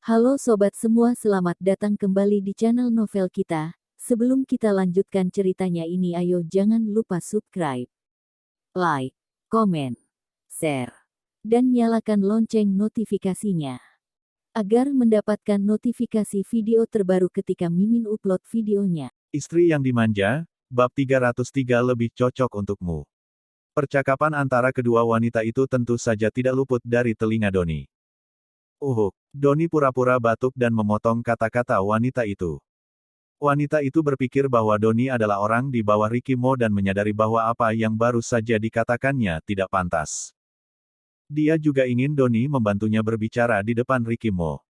Halo sobat semua, selamat datang kembali di channel novel kita. Sebelum kita lanjutkan ceritanya ini, ayo jangan lupa subscribe, like, komen, share, dan nyalakan lonceng notifikasinya agar mendapatkan notifikasi video terbaru ketika Mimin upload videonya. Istri yang dimanja, bab 303 lebih cocok untukmu. Percakapan antara kedua wanita itu tentu saja tidak luput dari telinga Doni. Doni pura-pura batuk dan memotong kata-kata wanita itu. Wanita itu berpikir bahwa Doni adalah orang di bawah Ricky Mo dan menyadari bahwa apa yang baru saja dikatakannya tidak pantas. Dia juga ingin Doni membantunya berbicara di depan Ricky Mo.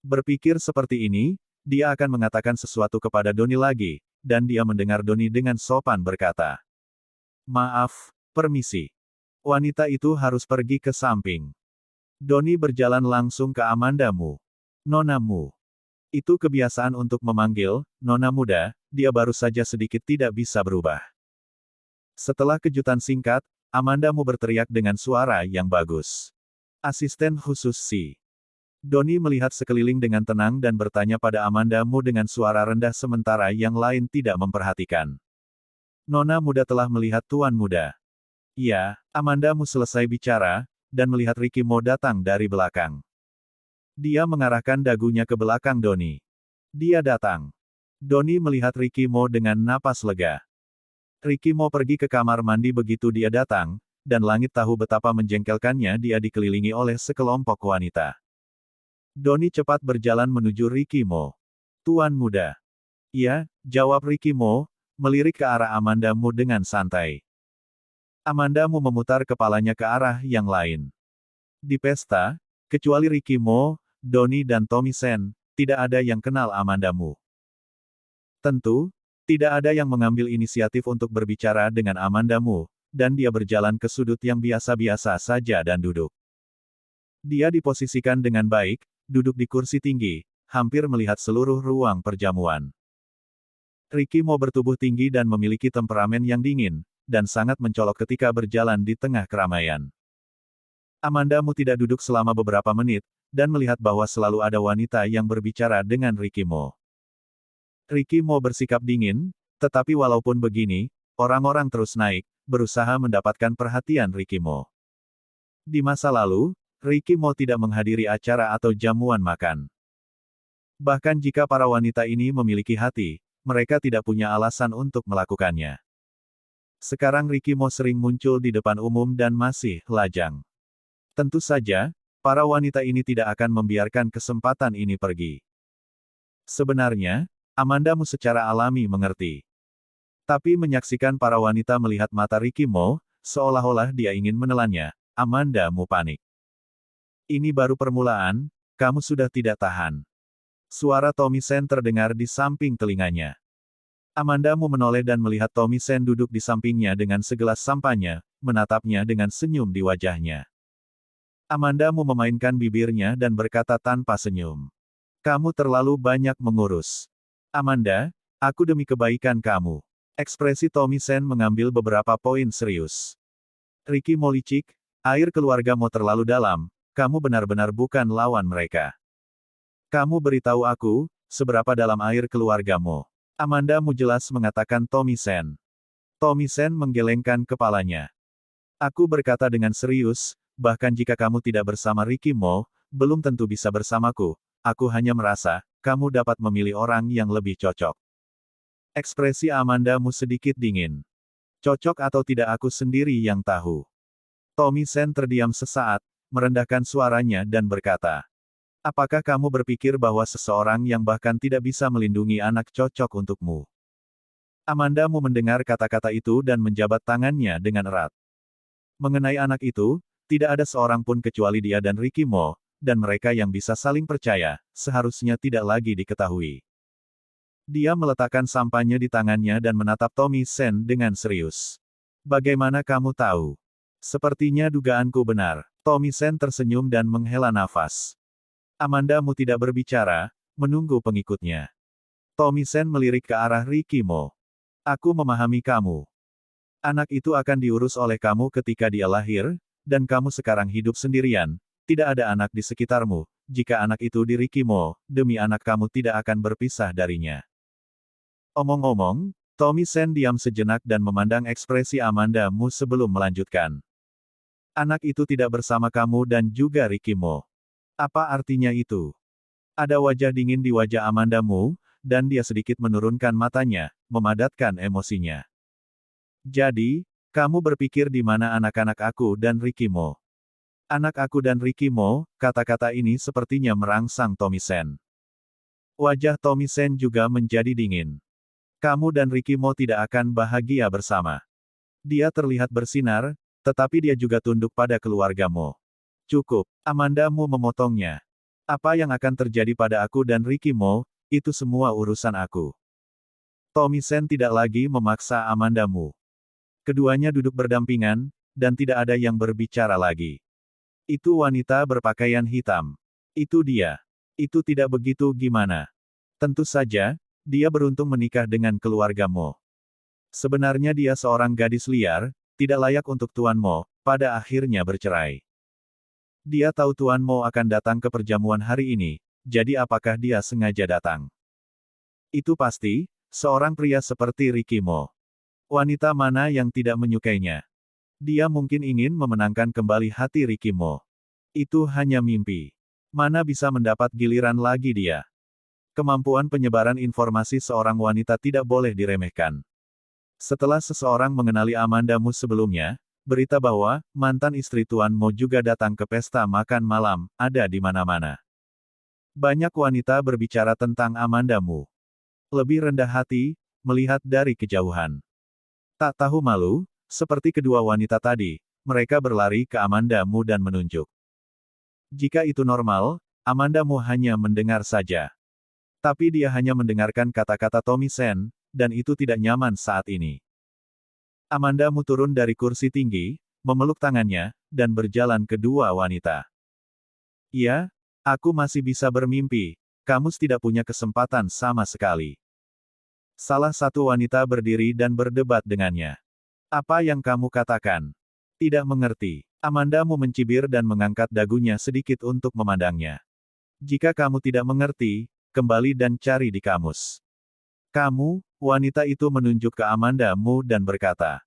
Berpikir seperti ini, dia akan mengatakan sesuatu kepada Doni lagi, dan dia mendengar Doni dengan sopan berkata, "Maaf, permisi. Wanita itu harus pergi ke samping." Doni berjalan langsung ke Amanda Mu. "Nona Mu." Itu kebiasaan untuk memanggil Nona muda, dia baru saja sedikit tidak bisa berubah. Setelah kejutan singkat, Amanda Mu berteriak dengan suara yang bagus. "Asisten khusus si." Doni melihat sekeliling dengan tenang dan bertanya pada Amanda Mu dengan suara rendah sementara yang lain tidak memperhatikan. "Nona muda telah melihat Tuan muda." "Ya," Amanda Mu selesai bicara, dan melihat Ricky Mo datang dari belakang. Dia mengarahkan dagunya ke belakang Doni. "Dia datang." Doni melihat Ricky Mo dengan napas lega. Ricky Mo pergi ke kamar mandi begitu dia datang, dan langit tahu betapa menjengkelkannya dia dikelilingi oleh sekelompok wanita. Doni cepat berjalan menuju Ricky Mo. "Tuan muda." "Ya," jawab Ricky Mo, melirik ke arah Amanda Mu dengan santai. Amanda Mu memutar kepalanya ke arah yang lain. Di pesta, kecuali Ricky Mo, Doni dan Tommy Sen, tidak ada yang kenal Amanda Mu. Tentu, tidak ada yang mengambil inisiatif untuk berbicara dengan Amanda Mu, dan dia berjalan ke sudut yang biasa-biasa saja dan duduk. Dia diposisikan dengan baik, duduk di kursi tinggi, hampir melihat seluruh ruang perjamuan. Ricky Mo bertubuh tinggi dan memiliki temperamen yang dingin, dan sangat mencolok ketika berjalan di tengah keramaian. Amanda Mu tidak duduk selama beberapa menit, dan melihat bahwa selalu ada wanita yang berbicara dengan Ricky Mo. Ricky Mo bersikap dingin, tetapi walaupun begini, orang-orang terus naik, berusaha mendapatkan perhatian Ricky Mo. Di masa lalu, Ricky Mo tidak menghadiri acara atau jamuan makan. Bahkan jika para wanita ini memiliki hati, mereka tidak punya alasan untuk melakukannya. Sekarang Ricky Mo sering muncul di depan umum dan masih lajang. Tentu saja, para wanita ini tidak akan membiarkan kesempatan ini pergi. Sebenarnya, Amanda Mu secara alami mengerti. Tapi menyaksikan para wanita melihat mata Ricky Mo, seolah-olah dia ingin menelannya, Amanda Mu panik. "Ini baru permulaan, kamu sudah tidak tahan." Suara Tommy Sen terdengar di samping telinganya. Amanda Mu menoleh dan melihat Tommy Sen duduk di sampingnya dengan segelas sampanya, menatapnya dengan senyum di wajahnya. Amanda Mu memainkan bibirnya dan berkata tanpa senyum, "Kamu terlalu banyak mengurus. Amanda, aku demi kebaikan kamu." Ekspresi Tommy Sen mengambil beberapa poin serius. "Ricky Mo licik, air keluarga Mo terlalu dalam, kamu benar-benar bukan lawan mereka. Kamu beritahu aku, seberapa dalam air keluarga Mo." Amanda Mu jelas mengatakan Tommy Sen. Tommy Sen menggelengkan kepalanya. "Aku berkata dengan serius, bahkan jika kamu tidak bersama Ricky Mo, belum tentu bisa bersamaku. Aku hanya merasa, kamu dapat memilih orang yang lebih cocok." Ekspresi Amanda Mu sedikit dingin. "Cocok atau tidak aku sendiri yang tahu." Tommy Sen terdiam sesaat, merendahkan suaranya dan berkata, "Apakah kamu berpikir bahwa seseorang yang bahkan tidak bisa melindungi anak cocok untukmu?" Amanda Mu mendengar kata-kata itu dan menjabat tangannya dengan erat. Mengenai anak itu, tidak ada seorang pun kecuali dia dan Ricky Mo, dan mereka yang bisa saling percaya, seharusnya tidak lagi diketahui. Dia meletakkan sampannya di tangannya dan menatap Tommy Sen dengan serius. "Bagaimana kamu tahu?" "Sepertinya dugaanku benar." Tommy Sen tersenyum dan menghela nafas. Amanda Mu tidak berbicara, menunggu pengikutnya. Tommy Sen melirik ke arah Ricky Mo. "Aku memahami kamu. Anak itu akan diurus oleh kamu ketika dia lahir, dan kamu sekarang hidup sendirian, tidak ada anak di sekitarmu, jika anak itu di Ricky Mo, demi anak kamu tidak akan berpisah darinya. Omong-omong, Tommy Sen diam sejenak dan memandang ekspresi Amanda Mu sebelum melanjutkan. Anak itu tidak bersama kamu dan juga Ricky Mo. Apa artinya itu? Ada wajah dingin di wajah Amanda Mu, dan dia sedikit menurunkan matanya, memadatkan emosinya. Jadi, kamu berpikir di mana anak-anak aku dan Ricky Mo? Anak aku dan Ricky Mo, kata-kata ini sepertinya merangsang Tommy Sen. Wajah Tommy Sen juga menjadi dingin. Kamu dan Ricky Mo tidak akan bahagia bersama. Dia terlihat bersinar, tetapi dia juga tunduk pada keluarga Mo. Cukup, Amanda Mu memotongnya. Apa yang akan terjadi pada aku dan Ricky Mo, itu semua urusan aku. Tommy Sen tidak lagi memaksa Amanda Mu. Keduanya duduk berdampingan, dan tidak ada yang berbicara lagi. Itu wanita berpakaian hitam. Itu dia. Itu tidak begitu gimana. Tentu saja, dia beruntung menikah dengan keluarga Mo. Sebenarnya dia seorang gadis liar, tidak layak untuk Tuan Mo, pada akhirnya bercerai. Dia tahu Tuan Mo akan datang ke perjamuan hari ini, jadi apakah dia sengaja datang? Itu pasti, seorang pria seperti Ricky Mo. Wanita mana yang tidak menyukainya? Dia mungkin ingin memenangkan kembali hati Ricky Mo. Itu hanya mimpi. Mana bisa mendapat giliran lagi dia? Kemampuan penyebaran informasi seorang wanita tidak boleh diremehkan. Setelah seseorang mengenali Amanda Mu sebelumnya, berita bahwa mantan istri Tuan Mo juga datang ke pesta makan malam, ada di mana-mana. Banyak wanita berbicara tentang Amanda Mu. Lebih rendah hati, melihat dari kejauhan. Tak tahu malu, seperti kedua wanita tadi, mereka berlari ke Amanda Mu dan menunjuk. Jika itu normal, Amanda Mu hanya mendengar saja. Tapi dia hanya mendengarkan kata-kata Tommy Sen, dan itu tidak nyaman saat ini. Amanda Mu turun dari kursi tinggi, memeluk tangannya, dan berjalan ke dua wanita. Ya, aku masih bisa bermimpi, kamu tidak punya kesempatan sama sekali. Salah satu wanita berdiri dan berdebat dengannya. Apa yang kamu katakan? Tidak mengerti. Amanda Mu mencibir dan mengangkat dagunya sedikit untuk memandangnya. Jika kamu tidak mengerti, kembali dan cari di kamus. Kamu, wanita itu menunjuk ke Amanda Mu dan berkata.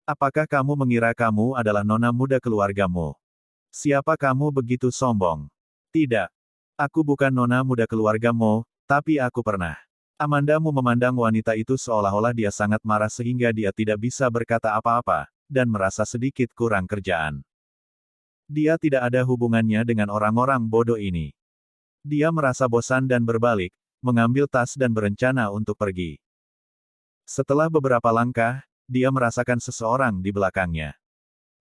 Apakah kamu mengira kamu adalah nona muda keluargamu? Siapa kamu begitu sombong? Tidak. Aku bukan nona muda keluargamu, tapi aku pernah. Amanda Mu memandang wanita itu seolah-olah dia sangat marah sehingga dia tidak bisa berkata apa-apa, dan merasa sedikit kurang kerjaan. Dia tidak ada hubungannya dengan orang-orang bodoh ini. Dia merasa bosan dan berbalik, mengambil tas dan berencana untuk pergi. Setelah beberapa langkah, dia merasakan seseorang di belakangnya.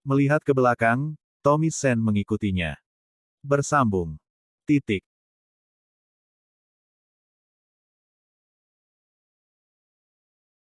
Melihat ke belakang, Tommy Sen mengikutinya. Bersambung. Titik.